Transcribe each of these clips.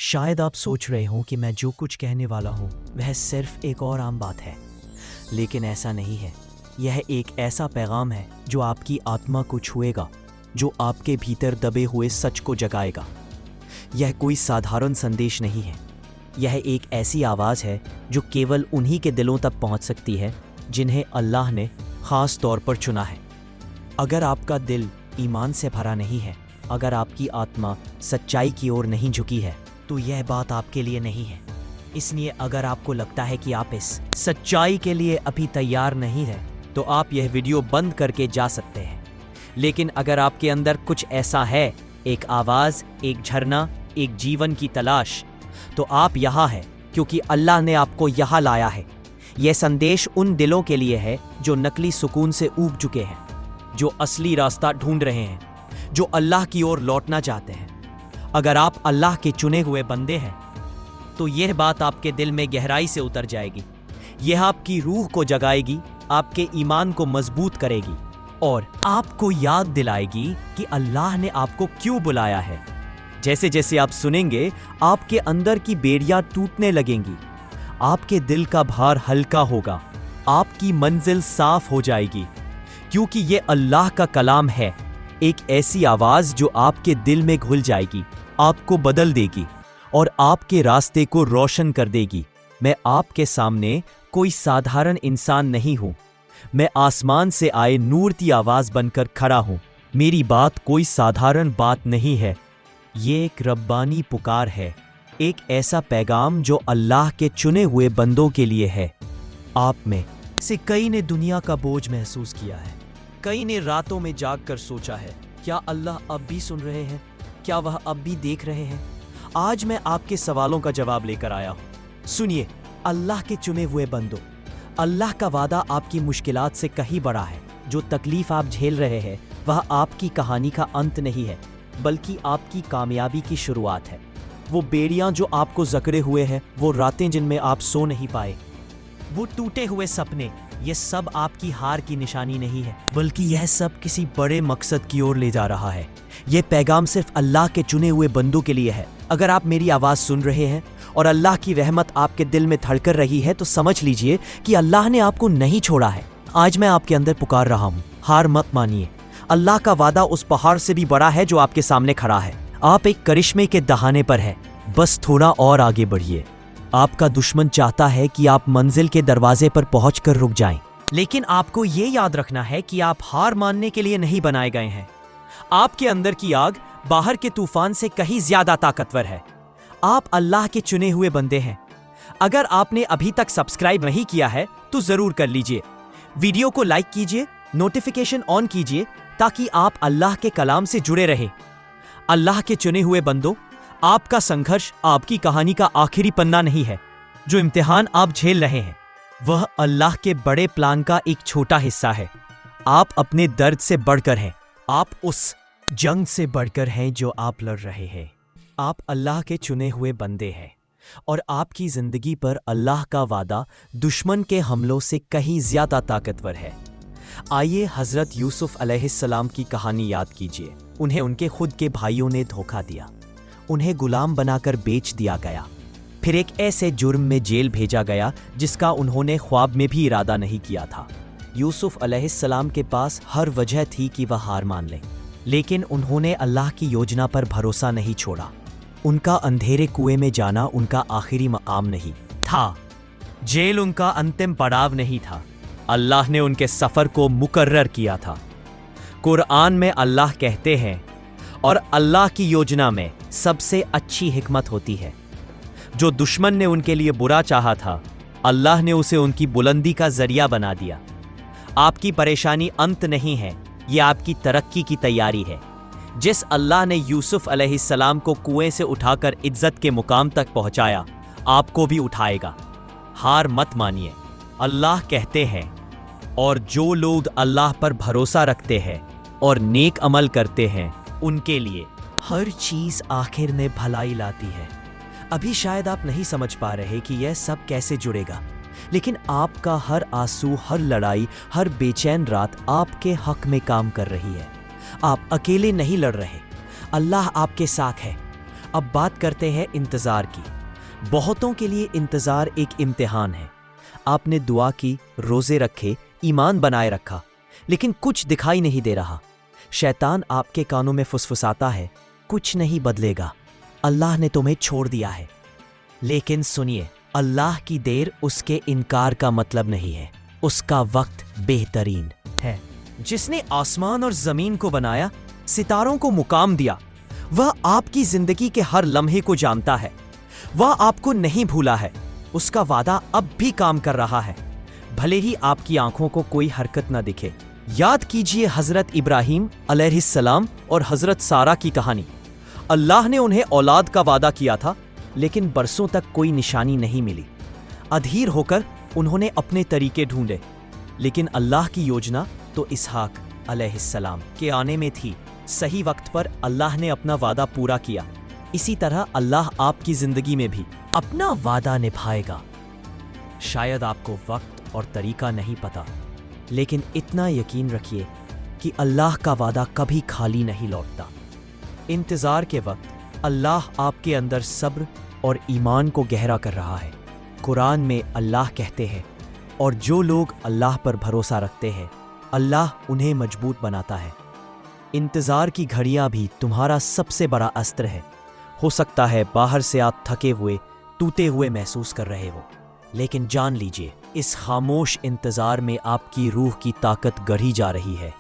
शायद आप सोच रहे हो कि मैं जो कुछ कहने वाला हूँ वह सिर्फ एक और आम बात है, लेकिन ऐसा नहीं है। यह एक ऐसा पैगाम है जो आपकी आत्मा को छुएगा, जो आपके भीतर दबे हुए सच को जगाएगा। यह कोई साधारण संदेश नहीं है। यह एक ऐसी आवाज़ है जो केवल उन्हीं के दिलों तक पहुँच सकती है जिन्हें अल्लाह ने ख़ास तौर पर चुना है। अगर आपका दिल ईमान से भरा नहीं है, अगर आपकी आत्मा सच्चाई की ओर नहीं झुकी है, तो यह बात आपके लिए नहीं है। इसलिए अगर आपको लगता है कि आप इस सच्चाई के लिए अभी तैयार नहीं हैं, तो आप यह वीडियो बंद करके जा सकते हैं। लेकिन अगर आपके अंदर कुछ ऐसा है, एक आवाज़, एक झरना, एक जीवन की तलाश, तो आप यहाँ हैं क्योंकि अल्लाह ने आपको यहाँ लाया है। यह संदेश उन दिलों के लिए है जो नकली सुकून से ऊब चुके हैं, जो असली रास्ता ढूंढ रहे हैं, जो अल्लाह की ओर लौटना चाहते हैं। अगर आप अल्लाह के चुने हुए बंदे हैं, तो यह बात आपके दिल में गहराई से उतर जाएगी। यह आपकी रूह को जगाएगी, आपके ईमान को मजबूत करेगी और आपको याद दिलाएगी कि अल्लाह ने आपको क्यों बुलाया है। जैसे जैसे आप सुनेंगे, आपके अंदर की बेड़ियां टूटने लगेंगी, आपके दिल का भार हल्का होगा, आपकी मंजिल साफ हो जाएगी, क्योंकि यह अल्लाह का कलाम है। एक ऐसी आवाज जो आपके दिल में घुल जाएगी, आपको बदल देगी और आपके रास्ते को रोशन कर देगी। मैं आपके सामने कोई साधारण इंसान नहीं हूं। मैं आसमान से आए नूर की आवाज बनकर खड़ा हूं। मेरी बात कोई साधारण बात नहीं है। ये एक रब्बानी पुकार है, एक ऐसा पैगाम जो अल्लाह के चुने हुए बंदों के लिए है। आप में से कई ने दुनिया का बोझ महसूस किया है, कई ने रातों में जागकर सोचा है, क्या अल्लाह अब भी सुन रहे हैं? क्या वह अब भी देख रहे हैं? आज मैं आपके सवालों का जवाब लेकर आया हूं। सुनिए, अल्लाह के चुने हुए बंदों, अल्लाह का वादा आपकी मुश्किलात से कहीं बड़ा है। जो तकलीफ आप झेल रहे हैं, वह आपकी कहानी का अंत नहीं है, बल्कि आपकी कामयाबी की शुरुआत है। वो बेड़ियां जो आपको जकड़े हुए हैं, वो रातें जिनमें आप सो नहीं पाए, वो टूटे हुए सपने, ये सब आपकी हार की निशानी नहीं है, बल्कि यह सब किसी बड़े मकसद की ओर ले जा रहा है। यह पैगाम सिर्फ अल्लाह के चुने हुए बंदों के लिए है। अगर आप मेरी आवाज़ सुन रहे हैं और अल्लाह की रहमत आपके दिल में धड़कर रही है, तो समझ लीजिए कि अल्लाह ने आपको नहीं छोड़ा है। आज मैं आपके अंदर पुकार रहा हूँ, हार मत मानिए। अल्लाह का वादा उस पहाड़ से भी बड़ा है जो आपके सामने खड़ा है। आप एक करिश्मे के दहाने पर है, बस थोड़ा और आगे बढ़िए। आपका दुश्मन चाहता है कि आप मंजिल के दरवाजे पर पहुंचकर रुक जाएं, लेकिन आपको ये याद रखना है कि आप हार मानने के लिए नहीं बनाए गए हैं। आपके अंदर की आग बाहर के तूफान से कहीं ज्यादा ताकतवर है। आप अल्लाह के चुने हुए बंदे हैं। अगर आपने अभी तक सब्सक्राइब नहीं किया है, तो जरूर कर लीजिए। वीडियो को लाइक कीजिए, नोटिफिकेशन ऑन कीजिए, ताकि आप अल्लाह के कलाम से जुड़े रहें। अल्लाह के चुने हुए बंदों, आपका संघर्ष आपकी कहानी का आखिरी पन्ना नहीं है। जो इम्तिहान आप झेल रहे हैं, वह अल्लाह के बड़े प्लान का एक छोटा हिस्सा है। आप अपने दर्द से बढ़कर हैं, आप उस जंग से बढ़कर हैं जो आप लड़ रहे हैं। आप अल्लाह के चुने हुए बंदे हैं और आपकी जिंदगी पर अल्लाह का वादा दुश्मन के हमलों से कहीं ज्यादा ताकतवर है। आइए हजरत यूसुफ अलैहिस्सलाम की कहानी याद कीजिए। उन्हें उनके खुद के भाइयों ने धोखा दिया, उन्हें गुलाम बनाकर बेच दिया गया, फिर एक ऐसे जुर्म में जेल भेजा गया जिसका उन्होंने ख्वाब में भी इरादा नहीं किया था। यूसुफ अलैहिस्सलाम के पास हर वजह थी कि वह हार मान लें, लेकिन उन्होंने अल्लाह की योजना पर भरोसा नहीं छोड़ा। उनका अंधेरे कुएं में जाना उनका आखिरी मकाम नहीं था, जेल उनका अंतिम पड़ाव नहीं था। अल्लाह ने उनके सफ़र को मुकर्रर किया था। कुरान में अल्लाह कहते हैं, और अल्लाह की योजना में सबसे अच्छी हिकमत होती है। जो दुश्मन ने उनके लिए बुरा चाहा था, अल्लाह ने उसे उनकी बुलंदी का जरिया बना दिया। आपकी परेशानी अंत नहीं है, ये आपकी तरक्की की तैयारी है। जिस अल्लाह ने यूसुफ अलैहिस्सलाम को कुएं से उठाकर इज्जत के मुकाम तक पहुंचाया, आपको भी उठाएगा। हार मत मानिए। अल्लाह कहते हैं, और जो लोग अल्लाह पर भरोसा रखते हैं और नेक अमल करते हैं, उनके लिए हर चीज आखिर में भलाई लाती है। अभी शायद आप नहीं समझ पा रहे कि यह सब कैसे जुड़ेगा, लेकिन आपका हर आंसू, हर लड़ाई, हर बेचैन रात आपके हक में काम कर रही है। आप अकेले नहीं लड़ रहे, अल्लाह आपके साथ है। अब बात करते हैं इंतज़ार की। बहुतों के लिए इंतज़ार एक इम्तिहान है। आपने दुआ की, रोज़े रखे, ईमान बनाए रखा, लेकिन कुछ दिखाई नहीं दे रहा। शैतान आपके कानों में फुसफुसाता है, कुछ नहीं बदलेगा, अल्लाह ने तुम्हें छोड़ दिया है। लेकिन सुनिए, अल्लाह की देर उसके इनकार का मतलब नहीं है, उसका वक्त बेहतरीन है। जिसने आसमान और ज़मीन को बनाया, सितारों को मुकाम दिया, वह आपकी जिंदगी के हर लम्हे को जानता है। वह आपको नहीं भूला है, उसका वादा अब भी काम कर रहा है, भले ही आपकी आंखों को कोई हरकत न दिखे। याद कीजिए हजरत इब्राहीम अलैहिस्सलाम और हजरत सारा की कहानी। अल्लाह ने उन्हें औलाद का वादा किया था, लेकिन बरसों तक कोई निशानी नहीं मिली। अधीर होकर उन्होंने अपने तरीके ढूंढे, लेकिन अल्लाह की योजना तो इसहाक अलैहिस्सलाम के आने में थी। सही वक्त पर अल्लाह ने अपना वादा पूरा किया। इसी तरह अल्लाह आपकी जिंदगी में भी अपना वादा निभाएगा। शायद आपको वक्त और तरीका नहीं पता, लेकिन इतना यकीन रखिए कि अल्लाह का वादा कभी खाली नहीं लौटता। इंतज़ार के वक्त अल्लाह आपके अंदर सब्र और ईमान को गहरा कर रहा है। कुरान में अल्लाह कहते हैं, और जो लोग अल्लाह पर भरोसा रखते हैं, अल्लाह उन्हें मजबूत बनाता है। इंतज़ार की घड़ियां भी तुम्हारा सबसे बड़ा अस्त्र है। हो सकता है बाहर से आप थके हुए, टूटे हुए महसूस कर रहे हो, लेकिन जान लीजिए, इस खामोश इंतज़ार में आपकी रूह की ताकत गढ़ी जा रही है।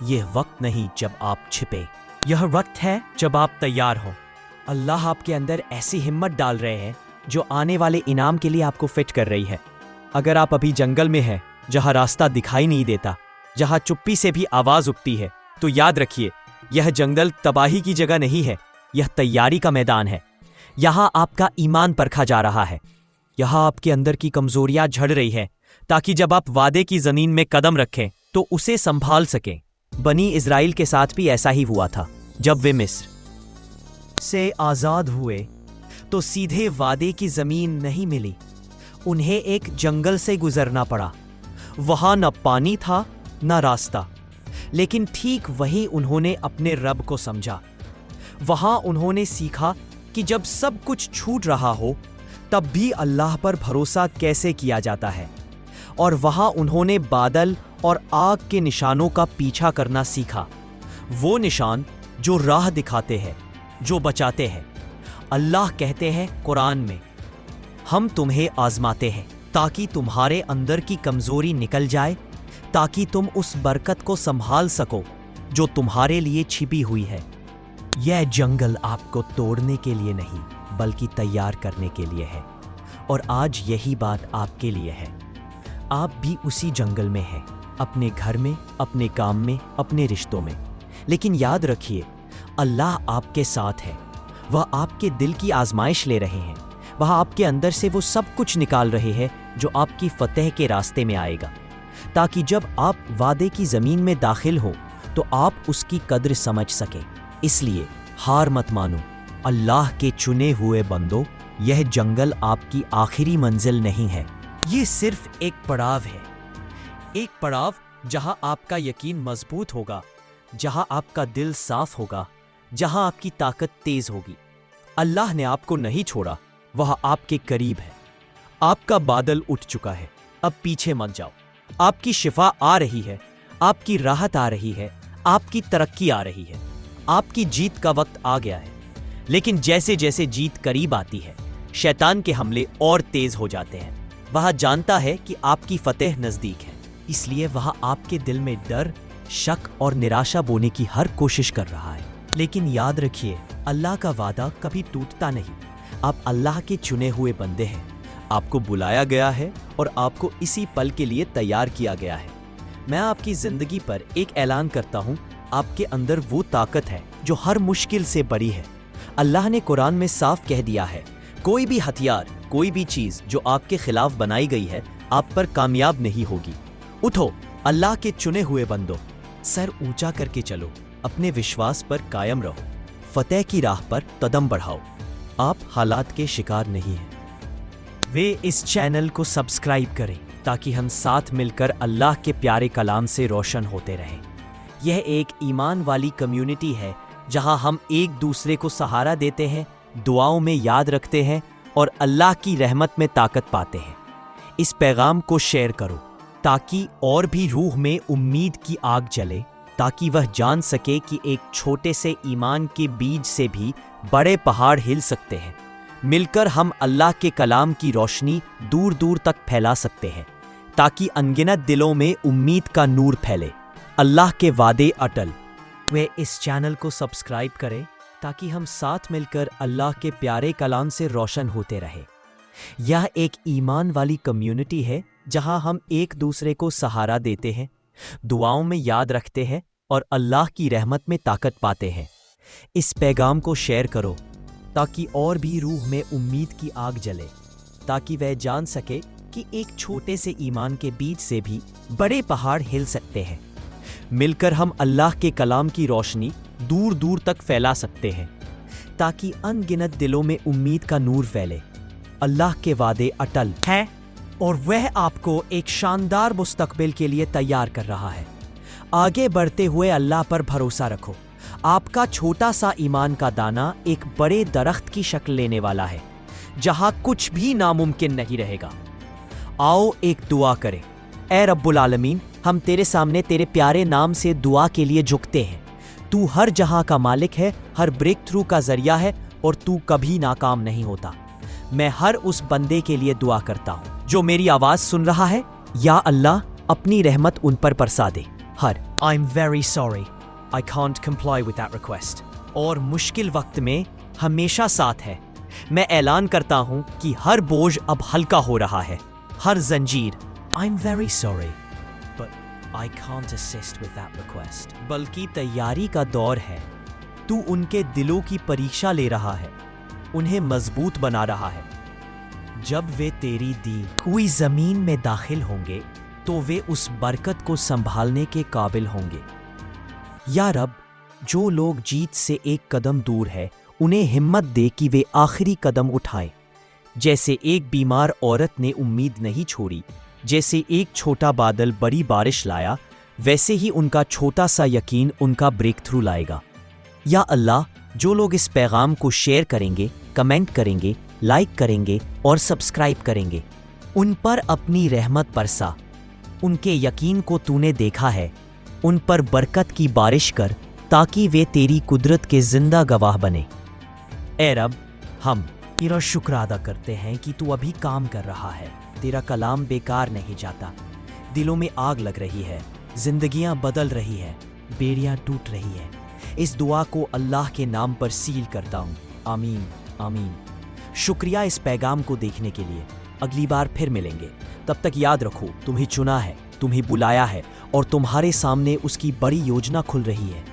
यह वक्त नहीं जब आप छिपे, यह वक्त है जब आप तैयार हो। अल्लाह आपके अंदर ऐसी हिम्मत डाल रहे हैं जो आने वाले इनाम के लिए आपको फिट कर रही है। अगर आप अभी जंगल में हैं, जहां रास्ता दिखाई नहीं देता, जहां चुप्पी से भी आवाज उठती है, तो याद रखिए, यह जंगल तबाही की जगह नहीं है, यह तैयारी का मैदान है। यहां आपका ईमान परखा जा रहा है। यहां आपके अंदर की कमजोरियां झड़ रही है, ताकि जब आप वादे की जमीन में कदम रखें तो उसे संभाल सकें। बनी इजराइल के साथ भी ऐसा ही हुआ था। जब वे मिस्र से आजाद हुए तो सीधे वादे की जमीन नहीं मिली, उन्हें एक जंगल से गुजरना पड़ा। वहां न पानी था न रास्ता, लेकिन ठीक वहीं उन्होंने अपने रब को समझा। वहां उन्होंने सीखा कि जब सब कुछ छूट रहा हो, तब भी अल्लाह पर भरोसा कैसे किया जाता है। और वहां उन्होंने बादल और आग के निशानों का पीछा करना सीखा। वो निशान जो राह दिखाते हैं, जो बचाते हैं। अल्लाह कहते हैं कुरान में, हम तुम्हें आजमाते हैं ताकि तुम्हारे अंदर की कमजोरी निकल जाए, ताकि तुम उस बरकत को संभाल सको जो तुम्हारे लिए छिपी हुई है। यह जंगल आपको तोड़ने के लिए नहीं, बल्कि तैयार करने के लिए है। और आज यही बात आपके लिए है। आप भी उसी जंगल में हैं, अपने घर में, अपने काम में, अपने रिश्तों में। लेकिन याद रखिए, अल्लाह आपके साथ है। वह आपके दिल की आजमाइश ले रहे हैं। वह आपके अंदर से वो सब कुछ निकाल रहे हैं जो आपकी फतेह के रास्ते में आएगा, ताकि जब आप वादे की जमीन में दाखिल हो तो आप उसकी कद्र समझ सकें। इसलिए हार मत मानो, अल्लाह के चुने हुए बंदो, यह जंगल आपकी आखिरी मंजिल नहीं है। ये सिर्फ एक पड़ाव है, एक पड़ाव जहां आपका यकीन मजबूत होगा, जहां आपका दिल साफ होगा, जहां आपकी ताकत तेज होगी। अल्लाह ने आपको नहीं छोड़ा, वह आपके करीब है। आपका बादल उठ चुका है, अब पीछे मत जाओ। आपकी शिफा आ रही है, आपकी राहत आ रही है, आपकी तरक्की आ रही है। आपकी जीत का वक्त आ गया है। लेकिन जैसे जैसे जीत करीब आती है, शैतान के हमले और तेज हो जाते हैं। वह जानता है कि आपकी फतेह नजदीक है, इसलिए वह आपके दिल में डर, शक और निराशा बोने की हर कोशिश कर रहा है। लेकिन याद रखिए, अल्लाह का वादा कभी टूटता नहीं। आप अल्लाह के चुने हुए बंदे हैं। आपको बुलाया गया है और आपको इसी पल के लिए तैयार किया गया है। मैं आपकी जिंदगी पर एक ऐलान करता हूँ, आपके अंदर वो ताकत है जो हर मुश्किल से बड़ी है। अल्लाह ने कुरान में साफ कह दिया है, कोई भी हथियार, कोई भी चीज जो आपके खिलाफ बनाई गई है, आप पर कामयाब नहीं होगी। उठो अल्लाह के चुने हुए बंदो, सर ऊंचा करके चलो, अपने विश्वास पर कायम रहो, फतेह की राह पर कदम बढ़ाओ। आप हालात के शिकार नहीं हैं। वे इस चैनल को सब्सक्राइब करें ताकि हम साथ मिलकर अल्लाह के प्यारे कलाम से रोशन होते रहें। यह एक ईमान वाली कम्युनिटी है जहां हम एक दूसरे को सहारा देते हैं, दुआओं में याद रखते हैं और अल्लाह की रहमत में ताकत पाते हैं। इस पैगाम को शेयर करो ताकि और भी रूह में उम्मीद की आग जले, ताकि वह जान सके कि एक छोटे से ईमान के बीज से भी बड़े पहाड़ हिल सकते हैं। मिलकर हम अल्लाह के कलाम की रोशनी दूर दूर तक फैला सकते हैं, ताकि अनगिनत दिलों में उम्मीद का नूर फैले। अल्लाह के वादे अटल। वे इस चैनल को सब्सक्राइब करें ताकि हम साथ मिलकर अल्लाह के प्यारे कलाम से रोशन होते रहें। यह एक ईमान वाली कम्युनिटी है जहां हम एक दूसरे को सहारा देते हैं, दुआओं में याद रखते हैं और अल्लाह की रहमत में ताकत पाते हैं। इस पैगाम को शेयर करो ताकि और भी रूह में उम्मीद की आग जले, ताकि वह जान सके कि एक छोटे से ईमान के बीज से भी बड़े पहाड़ हिल सकते हैं। मिलकर हम अल्लाह के कलाम की रोशनी दूर दूर तक फैला सकते हैं, ताकि अनगिनत दिलों में उम्मीद का नूर फैले। अल्लाह के वादे अटल हैं और वह आपको एक शानदार मुस्तकबिल के लिए तैयार कर रहा है। आगे बढ़ते हुए अल्लाह पर भरोसा रखो। आपका छोटा सा ईमान का दाना एक बड़े दरख्त की शक्ल लेने वाला है, जहां कुछ भी नामुमकिन नहीं रहेगा। आओ एक दुआ करें। ऐ रब्बुल आलमीन, हम तेरे सामने तेरे प्यारे नाम से दुआ के लिए झुकते हैं। तू हर जहां का मालिक है, हर ब्रेक थ्रू का जरिया है और तू कभी नाकाम नहीं होता। मैं हर उस बंदे के लिए दुआ करता हूं जो मेरी आवाज सुन रहा है। या अल्लाह, अपनी रहमत उन पर बरसा दे। हर I am very sorry, I can't comply with that request. और मुश्किल वक्त में हमेशा साथ है। मैं ऐलान करता हूं कि हर बोझ अब हल्का हो रहा है। हर जंजीर I am very sorry but I can't assist with that request. बल्कि तैयारी का दौर है। तू उनके दिलों की परीक्षा ले रहा है, उन्हें मजबूत बना रहा है। जब वे तेरी दी हुई जमीन में दाखिल होंगे तो वे उस बरकत को संभालने के काबिल होंगे। या रब, जो लोग जीत से एक कदम दूर है, उन्हें हिम्मत दे कि वे आखिरी कदम उठाएं। जैसे एक बीमार औरत ने उम्मीद नहीं छोड़ी, जैसे एक छोटा बादल बड़ी बारिश लाया, वैसे ही उनका छोटा सा यकीन उनका ब्रेक थ्रू लाएगा। या अल्लाह, जो लोग इस पैगाम को शेयर करेंगे, कमेंट करेंगे, लाइक करेंगे और सब्सक्राइब करेंगे, उन पर अपनी रहमत बरसा। उनके यकीन को तूने देखा है, उन पर बरकत की बारिश कर, ताकि वे तेरी कुदरत के जिंदा गवाह बने। ऐ रब, हम तेरा शुक्र अदा करते हैं कि तू अभी काम कर रहा है। तेरा कलाम बेकार नहीं जाता। दिलों में आग लग रही है, जिंदगियां बदल रही है, बेड़ियां टूट रही है। इस दुआ को अल्लाह के नाम पर सील करता हूँ। आमीन आमीन। शुक्रिया इस पैगाम को देखने के लिए। अगली बार फिर मिलेंगे। तब तक याद रखो, तुम्हें चुना है, तुम्हें बुलाया है और तुम्हारे सामने उसकी बड़ी योजना खुल रही है।